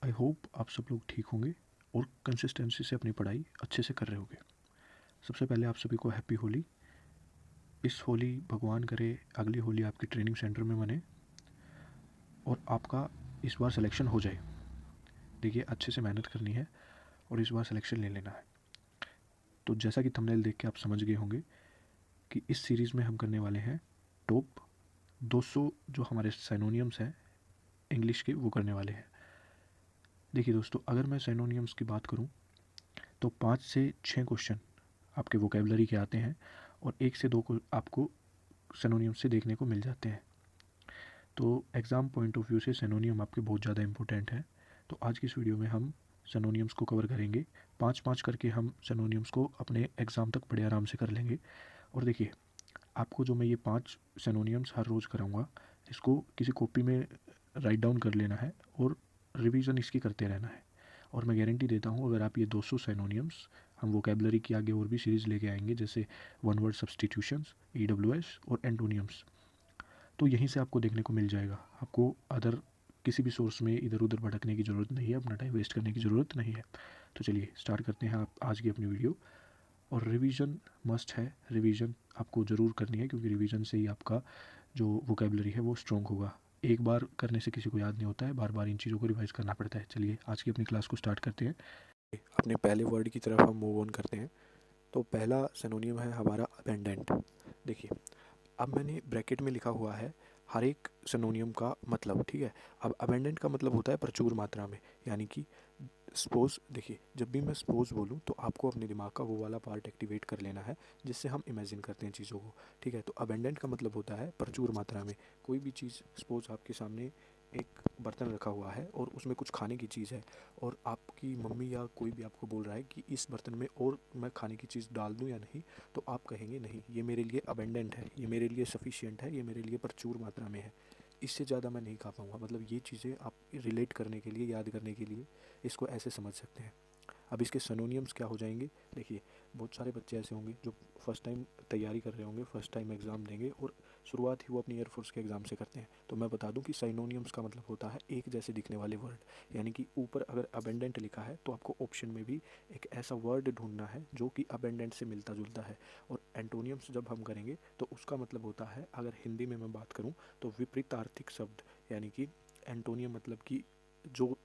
I hope आप सब लोग ठीक होंगे और कंसिस्टेंसी से अपनी पढ़ाई अच्छे से कर रहे होंगे। सबसे पहले आप सभी को हैप्पी होली। इस होली भगवान करे अगली होली आपकी ट्रेनिंग सेंटर में बने और आपका इस बार सिलेक्शन हो जाए। देखिए, अच्छे से मेहनत करनी है और इस बार सिलेक्शन ले लेना है। तो जैसा कि थंबनेल देख के आप समझ गए होंगे कि इस सीरीज़ में हम करने वाले हैं टॉप 200 जो हमारे सिनोनियम्स हैं इंग्लिश के, वो करने वाले हैं। देखिए दोस्तों, अगर मैं सिनोनियम्स की बात करूं तो 5 से 6 क्वेश्चन आपके वोकेबलरी के आते हैं और 1 से 2 को आपको सिनोनियम्स से देखने को मिल जाते हैं। तो एग्ज़ाम पॉइंट ऑफ व्यू से सिनोनियम आपके बहुत ज़्यादा इंपॉर्टेंट है। तो आज की इस वीडियो में हम सिनोनियम्स को कवर करेंगे। 5-5 करके हम सिनोनियम्स को अपने एग्ज़ाम तक बड़े आराम से कर लेंगे। और देखिए, आपको जो मैं ये 5 सिनोनियम्स हर रोज़ कराऊंगा, इसको किसी कॉपी में राइट डाउन कर लेना है और रिवीजन इसकी करते रहना है। और मैं गारंटी देता हूँ, अगर आप ये 200 सिनोनियम्स, हम वोकेबलरी की आगे और भी सीरीज़ लेके आएंगे जैसे वन वर्ड सब्सटीट्यूशंस, EWS और एंटोनियम्स, तो यहीं से आपको देखने को मिल जाएगा। आपको अदर किसी भी सोर्स में इधर उधर भटकने की ज़रूरत नहीं है, अपना टाइम वेस्ट करने की ज़रूरत नहीं है। तो चलिए स्टार्ट करते हैं आप आज की अपनी वीडियो। और रिवीजन मस्ट है, रिवीजन आपको ज़रूर करनी है क्योंकि रिवीजन से ही आपका जो वोकेबलरी है वो स्ट्रॉन्ग होगा। एक बार करने से किसी को याद नहीं होता है, बार बार इन चीज़ों को रिवाइज़ करना पड़ता है। चलिए आज की अपनी क्लास को स्टार्ट करते हैं। अपने पहले वर्ड की तरफ हम मूव ऑन करते हैं। तो पहला सिनोनियम है हमारा अबेंडेंट। देखिए, अब मैंने ब्रैकेट में लिखा हुआ है हर एक सिनोनियम का मतलब, ठीक है। अब अबेंडेंट का मतलब होता है प्रचुर मात्रा में, यानी कि सपोज, देखिए जब भी मैं सपोज बोलूँ तो आपको अपने दिमाग का वो वाला पार्ट एक्टिवेट कर लेना है जिससे हम इमेजिन करते हैं चीज़ों को, ठीक है। तो अबेंडेंट का मतलब होता है प्रचुर मात्रा में। कोई भी चीज़, सपोज आपके सामने एक बर्तन रखा हुआ है और उसमें कुछ खाने की चीज़ है और आपकी मम्मी या कोई भी आपको बोल रहा है कि इस बर्तन में और मैं खाने की चीज़ डाल दूं या नहीं, तो आप कहेंगे नहीं, ये मेरे लिए अबेंडेंट है, ये मेरे लिए सफिशिएंट है, ये मेरे लिए प्रचुर मात्रा में है, इससे ज़्यादा मैं नहीं खा पाऊँगा। मतलब ये चीज़ें आप रिलेट करने के लिए, याद करने के लिए इसको ऐसे समझ सकते हैं। अब इसके सिनोनियम्स क्या हो जाएंगे? देखिए, बहुत सारे बच्चे ऐसे होंगे जो फर्स्ट टाइम तैयारी कर रहे होंगे, फर्स्ट टाइम एग्ज़ाम देंगे और शुरुआत ही वो अपनी एयरफोर्स के एग्ज़ाम से करते हैं। तो मैं बता दूं कि सिनोनियम्स का मतलब होता है एक जैसे दिखने वाले वर्ड, यानी कि ऊपर अगर अबेंडेंट लिखा है तो आपको ऑप्शन में भी एक ऐसा वर्ड ढूंढना है जो कि अबेंडेंट से मिलता जुलता है। और एंटोनियम्स जब हम करेंगे तो उसका मतलब होता है, अगर हिंदी में मैं बात करूँ तो विपरीतार्थिक शब्द, यानी कि एंटोनियम मतलब कि जो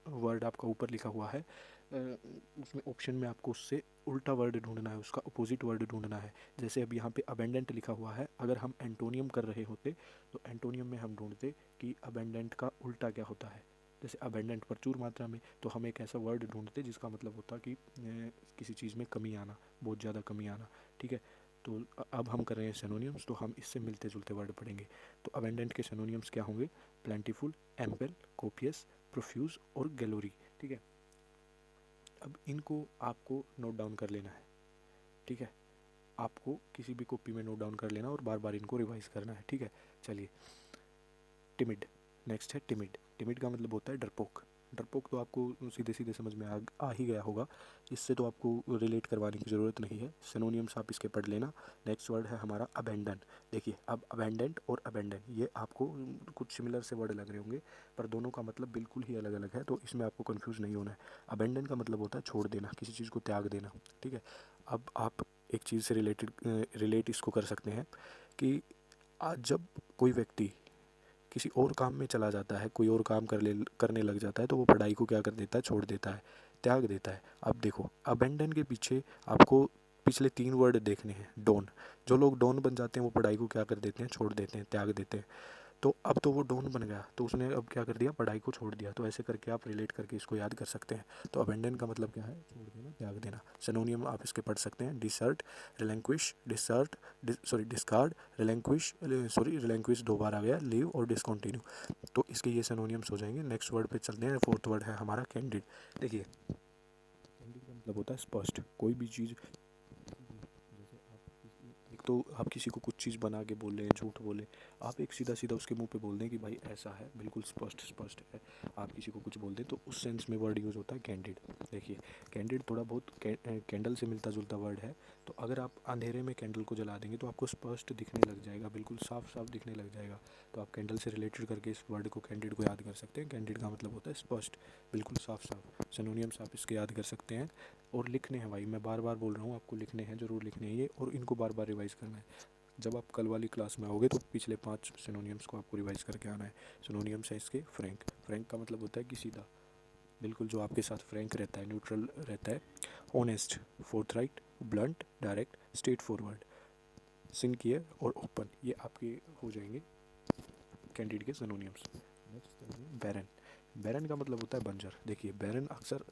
वर्ड आपका ऊपर लिखा हुआ है उसमें ऑप्शन में आपको उससे उल्टा वर्ड ढूंढना है, उसका अपोजिट वर्ड ढूंढना है। जैसे अब यहाँ पे अबेंडेंट लिखा हुआ है, अगर हम एंटोनियम कर रहे होते तो एंटोनियम में हम ढूंढते कि अबेंडेंट का उल्टा क्या होता है। जैसे अबेंडेंट प्रचुर मात्रा में, तो हम एक ऐसा वर्ड ढूंढते जिसका मतलब होता कि किसी चीज़ में कमी आना, बहुत ज़्यादा कमी आना, ठीक है। तो अब हम कर रहे हैं सिनोनियम्स, तो हम इससे मिलते जुलते वर्ड पढ़ेंगे। तो अबेंडेंट के सिनोनियम्स क्या होंगे? प्लेंटीफुल, एम्पल, कोपियस, प्रोफ्यूज और गैलोरी, ठीक है। अब इनको आपको नोट डाउन कर लेना है, ठीक है। आपको किसी भी कॉपी में नोट डाउन कर लेना और बार बार इनको रिवाइज करना है, ठीक है। चलिए, टिमिड, नेक्स्ट है टिमिड। टिमिड का मतलब होता है डरपोक। डरपोक तो आपको सीधे सीधे समझ में आ ही गया होगा, इससे तो आपको रिलेट करवाने की ज़रूरत नहीं है। सिनोनियम्स आप इसके पढ़ लेना। नेक्स्ट वर्ड है हमारा अबेंडन। देखिए, अब अबेंडेंट और अबेंडन ये आपको कुछ सिमिलर से वर्ड लग रहे होंगे, पर दोनों का मतलब बिल्कुल ही अलग अलग है, तो इसमें आपको कन्फ्यूज़ नहीं होना है। अबेंडन का मतलब होता है छोड़ देना, किसी चीज़ को त्याग देना, ठीक है। अब आप एक चीज़ से रिलेट इसको कर सकते हैं कि आज जब कोई व्यक्ति किसी और काम में चला जाता है, कोई और काम करने लग जाता है, तो वो पढ़ाई को क्या कर देता है? छोड़ देता है, त्याग देता है। अब देखो, अबेंडन के पीछे आपको पिछले 3 वर्ड देखने हैं। डॉन, जो लोग डॉन बन जाते हैं वो पढ़ाई को क्या कर देते हैं? छोड़ देते हैं, त्याग देते हैं। तो अब तो वो डॉन बन गया, तो उसने अब क्या कर दिया? पढ़ाई को छोड़ दिया। तो ऐसे करके आप रिलेट करके इसको याद कर सकते हैं। तो अबेंडन का मतलब क्या है? छोड़ देना, त्याग देना। सिनोनियम आप इसके पढ़ सकते हैं, डिसर्ट, रिलैंक्विश, डिस्कार्ड, रिलैंक्विश 2 बार आ गया, लीव और डिसकंटिन्यू। तो इसके ये सिनोनियम्स हो जाएंगे। नेक्स्ट वर्ड पे चलते हैं। फोर्थ वर्ड है हमारा कैंडिड। देखिए, कैंडिड का मतलब होता है स्पष्ट। कोई भी चीज़, जैसे आप एक तो आप किसी को कुछ चीज़ बना के बोल रहे हैं, झूठ बोले, आप एक सीधा सीधा उसके मुंह पे बोल दें कि भाई ऐसा है, बिल्कुल स्पष्ट स्पष्ट है। आप किसी को कुछ बोल दें तो उस सेंस में वर्ड यूज़ होता है कैंडिड। देखिए कैंडिड थोड़ा बहुत कैंडल से मिलता जुलता वर्ड है। तो अगर आप अंधेरे में कैंडल को जला देंगे तो आपको स्पष्ट दिखने लग जाएगा, बिल्कुल साफ साफ दिखने लग जाएगा। तो आप कैंडल से रिलेटेड करके इस वर्ड को कैंडिड को याद कर सकते हैं। कैंडिड का मतलब होता है स्पष्ट, बिल्कुल साफ साफ। सिनोनियम्स आप इसके याद कर सकते हैं। और लिखने हैं भाई, मैं बार बार बोल रहा हूँ आपको, लिखने हैं, ज़रूर लिखने हैं ये, और इनको बार बार रिवाइज़ करना है। जब आप कल वाली क्लास में आओगे तो पिछले 5 सिनोनियम्स को आपको रिवाइज़ करके आना है। सिनोनियम्स है इसके फ्रैंक। फ्रैंक का मतलब होता है कि सीधा, बिल्कुल जो आपके साथ फ्रैंक रहता है, न्यूट्रल रहता है। Honest, forthright, blunt, direct, straightforward, sincere और ओपन, ये आपके हो जाएंगे कैंडिड के सिनोनियम्स। नेक्स्ट बैरन। बैरन का मतलब होता है बंजर। देखिए बैरन अक्सर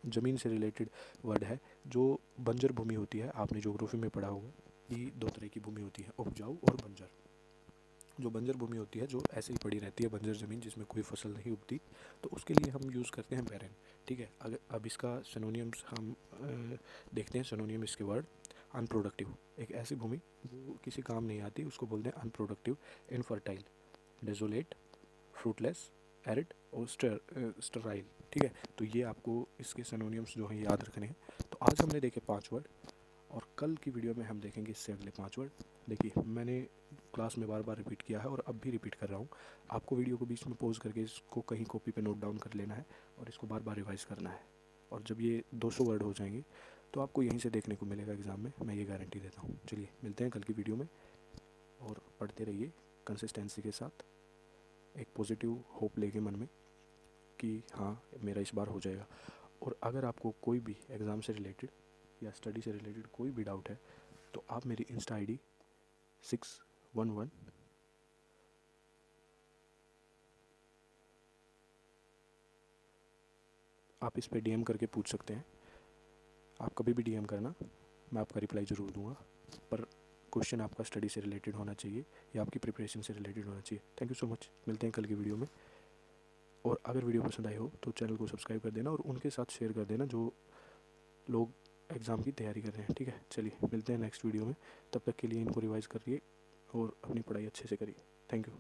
ज़मीन से रिलेटेड वर्ड है। जो बंजर भूमि होती है, आपने ज्योग्राफी में पढ़ा होगा कि 2 तरह की भूमि होती है, उपजाऊ और बंजर। जो बंजर भूमि होती है, जो ऐसे ही पड़ी रहती है, बंजर ज़मीन जिसमें कोई फसल नहीं उगती, तो उसके लिए हम यूज़ करते हैं बैरन। ठीक है, अगर अब इसका सिनोनियम्स हम देखते हैं। सिनोनियम इसके वर्ड, अनप्रोडक्टिव, एक ऐसी भूमि जो किसी काम नहीं आती, उसको बोलते हैं unproductive. Infertile, desolate, fruitless, arid और स्टराइल। ठीक है, तो ये आपको इसके सिनोनियम्स जो हैं याद रखने हैं। तो आज हमने देखे 5 वर्ड, और कल की वीडियो में हम देखेंगे इससे अगले 5 वर्ड। देखिए मैंने क्लास में बार बार रिपीट किया है और अब भी रिपीट कर रहा हूँ। आपको वीडियो को बीच में पॉज करके इसको कहीं कॉपी पे नोट डाउन कर लेना है और इसको बार बार रिवाइज़ करना है। और जब ये 200 वर्ड हो जाएंगे तो आपको यहीं से देखने को मिलेगा एग्ज़ाम में, मैं ये गारंटी देता हूँ। चलिए मिलते हैं कल की वीडियो में, और पढ़ते रहिए कंसिस्टेंसी के साथ, एक पॉजिटिव होप लेके मन में कि हाँ मेरा इस बार हो जाएगा। और अगर आपको कोई भी एग्ज़ाम से रिलेटेड या स्टडी से रिलेटेड कोई भी डाउट है तो आप मेरी इंस्टा ID 611, आप इस पे DM करके पूछ सकते हैं। आप कभी भी DM करना, मैं आपका रिप्लाई ज़रूर दूंगा, पर क्वेश्चन आपका स्टडी से रिलेटेड होना चाहिए या आपकी प्रिपरेशन से रिलेटेड होना चाहिए। थैंक यू सो मच, मिलते हैं कल की वीडियो में। और अगर वीडियो पसंद आई हो तो चैनल को सब्सक्राइब कर देना और उनके साथ शेयर कर देना जो लोग एग्ज़ाम की तैयारी कर रहे हैं। ठीक है, चलिए मिलते हैं नेक्स्ट वीडियो में। तब तक के लिए इनको रिवाइज़ करिए और अपनी पढ़ाई अच्छे से करिए। Thank you.